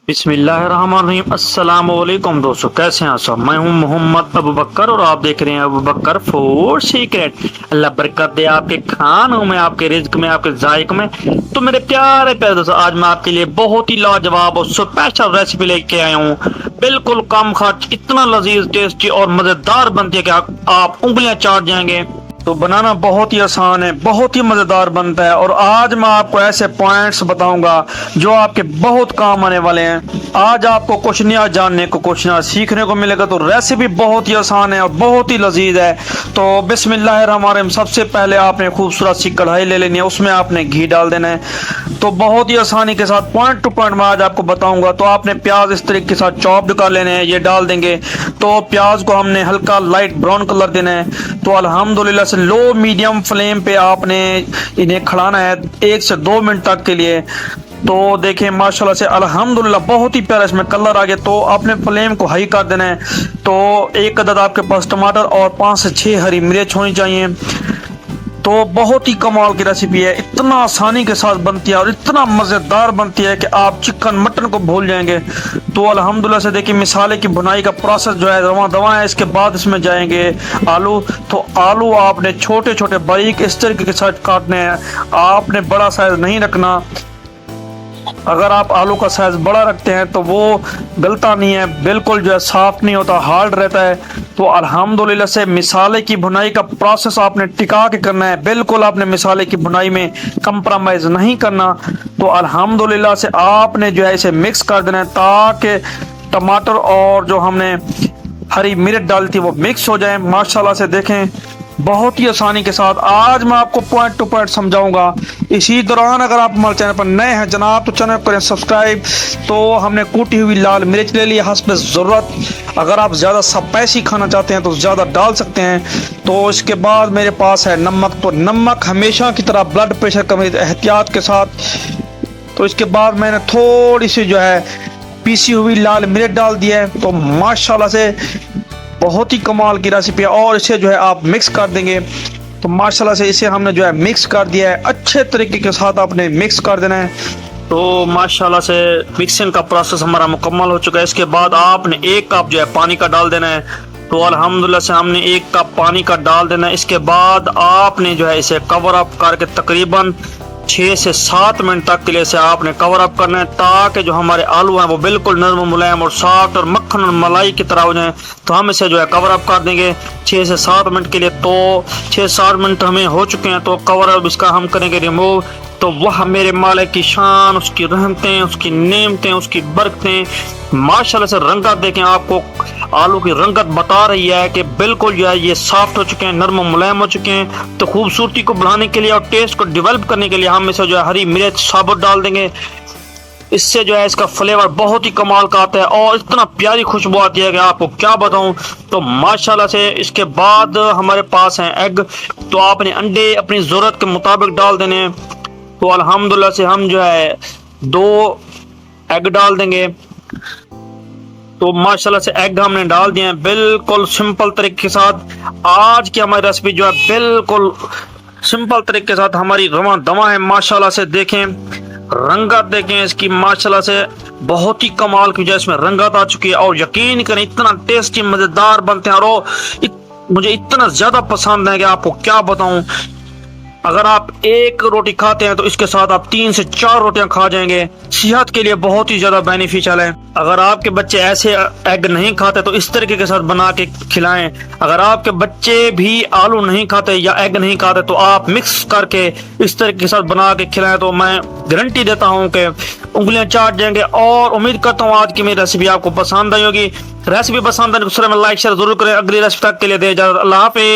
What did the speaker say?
बिस्मिल्लाहिर्रहमानिर्रहीम। अस्सलाम वालेकुम दोस्तों, कैसे हैं आप सब। मैं हूं मोहम्मद अबू बकर और आप देख रहे हैं अबू बकर फूड सीक्रेट। अल्लाह बरकत दे आपके खानों में, आपके रिज्क में, आपके जायक में। तो मेरे प्यारे प्यारे दोस्तों, आज मैं आपके लिए बहुत ही लाजवाब और स्पेशल रेसिपी लेके आया हूँ। बिल्कुल कम खर्च, इतना लजीज, टेस्टी और मजेदार बनती है कि आप उंगलियां चाट जाएंगे। तो बनाना बहुत ही आसान है, बहुत ही मजेदार बनता है। और आज मैं आपको ऐसे पॉइंट्स बताऊंगा जो आपके बहुत काम आने वाले हैं। आज आपको कुछ नया जानने को, कुछ नया सीखने को मिलेगा। तो रेसिपी बहुत ही आसान है और बहुत ही लजीज है। तो बिस्मिल्लाहिर्रहमानिर्रहीम। सबसे पहले आपने खूबसूरत सी कढ़ाई ले लेनी है, उसमें आपने घी डाल देना है। तो बहुत ही आसानी के साथ पॉइंट टू पॉइंट मैं आज आपको बताऊंगा। तो आपने प्याज इस तरीके के साथ चॉप्ड कर लेने हैं, ये डाल देंगे। तो प्याज को हमने हल्का लाइट ब्राउन कलर देना है। तो अल्हम्दुलिल्लाह से लो मीडियम फ्लेम पे आपने इन्हें खड़ाना है 1 से 2 मिनट तक के लिए। तो देखें माशाल्लाह से अल्हम्दुलिल्लाह बहुत ही प्यारा इसमें कलर आ गया। तो आपने फ्लेम को हाई कर देना है। तो एक अदद आपके पास टमाटर और 5 से 6 हरी मिर्च होनी चाहिए। तो बहुत ही कमाल की रेसिपी है, इतना आसानी के साथ बनती है और इतना मज़ेदार बनती है कि आप चिकन मटन को भूल जाएंगे। तो अल्हम्दुलिल्लाह से देखिए मिसाले की बुनाई का प्रोसेस जो है रवां दवा है। इसके बाद इसमें जाएंगे आलू। तो आलू आपने छोटे छोटे बारीक इस तरीके के साथ काटने हैं, आपने बड़ा साइज नहीं रखना। अगर आप आलू का साइज बड़ा रखते हैं तो वो गलता नहीं है, बिल्कुल जो है सॉफ्ट नहीं होता, हार्ड रहता है। तो अल्हम्दुलिल्लाह से मिसाले की बुनाई का प्रोसेस आपने टिका के करना है, बिल्कुल आपने मिसाले की बुनाई में कंप्रोमाइज नहीं करना। तो अल्हम्दुलिल्लाह से आपने जो है इसे मिक्स कर देना है ताकि टमाटर और जो हमने हरी मिर्च डाली थी वो मिक्स हो जाए। माशाल्लाह से देखें बहुत ही आसानी के साथ आज मैं आपको पॉइंट टू पॉइंट समझाऊंगा। इसी दौरान अगर आप हमारे चैनल पर नए हैं जनाब तो चैनल करें सब्सक्राइब। तो हमने कूटी हुई लाल मिर्च ले ली हस्ब ज़रूरत। अगर आप ज़्यादा स्पाइसी खाना चाहते हैं तो ज़्यादा डाल सकते हैं। तो इसके बाद मेरे पास है नमक। तो नमक हमेशा की तरह ब्लड प्रेशर कम एहतियात के साथ। तो इसके बाद मैंने थोड़ी सी जो है पीसी हुई लाल मिर्च डाल दी है। तो माशाल्लाह से बहुत ही कमाल की रेसिपी है। और इसे जो है आप मिक्स कर देंगे। तो माशाल्लाह से इसे हमने जो है मिक्स कर दिया है, अच्छे तरीके के साथ आपने मिक्स कर देना है। तो माशाल्लाह से मिक्सिंग का प्रोसेस हमारा मुकम्मल हो चुका है। इसके बाद आपने 1 कप जो है पानी का डाल देना है। तो अल्हम्दुलिल्लाह से हमने 1 कप पानी का डाल देना है। इसके बाद आपने जो है इसे कवर अप करके तकरीबन 6 से 7 मिनट तक के लिए से आपने कवर अप करना है ताकि जो हमारे आलू हैं वो बिल्कुल नरम मुलायम और सॉफ्ट और मक्खन और मलाई की तरह हो जाए। तो हम इसे जो है कवर अप कर देंगे 6 से 7 मिनट के लिए। तो 6-7 मिनट हमें हो चुके हैं। तो कवर अप इसका हम करेंगे रिमूव। तो वह मेरे मालिक की शान, उसकी रहमतें, उसकी नेमतें, उसकी बरकतें। माशाल्लाह से रंगत देखें, आपको आलू की रंगत बता रही है कि बिल्कुल जो है ये सॉफ्ट हो चुके हैं, नरम मुलायम हो चुके हैं। तो खूबसूरती को बढ़ाने के लिए और टेस्ट को डेवलप करने के लिए हम इसे जो है हरी मिर्च साबुत डाल देंगे। इससे जो है इसका फ्लेवर बहुत ही कमाल का आता है और इतना प्यारी खुशबू आती है कि आपको क्या बताऊं। तो माशाल्लाह से इसके बाद हमारे पास हैं एग। तो आपने अंडे अपनी ज़रूरत के मुताबिक डाल देने हैं। तो अल्हम्दुलिल्लाह से हम जो है 2 एग डाल देंगे। तो माशाल्लाह से एग हमने डाल दिए हैं बिल्कुल सिंपल तरीके के साथ। आज की हमारी रेसिपी जो है बिल्कुल सिंपल तरीके के साथ हमारी रवा दवा है। माशाल्लाह से देखें रंगत देखें इसकी, माशाल्लाह से बहुत ही कमाल की जो है इसमें रंगत आ चुकी है। और यकीन करें इतना टेस्टी मजेदार बनते हैं और मुझे इतना ज्यादा पसंद है कि आपको क्या बताऊं। अगर आप 1 रोटी खाते हैं तो इसके साथ आप 3 से 4 रोटियां खा जाएंगे। सेहत के लिए बहुत ही ज्यादा बेनिफिशियल है। अगर आपके बच्चे ऐसे एग नहीं खाते तो इस तरीके के साथ बना के खिलाएं। अगर आपके बच्चे भी आलू नहीं खाते या एग नहीं खाते तो आप मिक्स करके इस तरीके के साथ बना के खिलाएं। तो मैं गारंटी देता हूं कि उंगलियां चाट जाएंगे। और उम्मीद करता हूं आज की मेरी रेसिपी आपको पसंद आई होगी। रेसिपी पसंद है तो दूसरे में लाइक शेयर जरूर करें। अगली रेसिपी तक के लिए दे इजाजत। अल्लाह हाफिज़।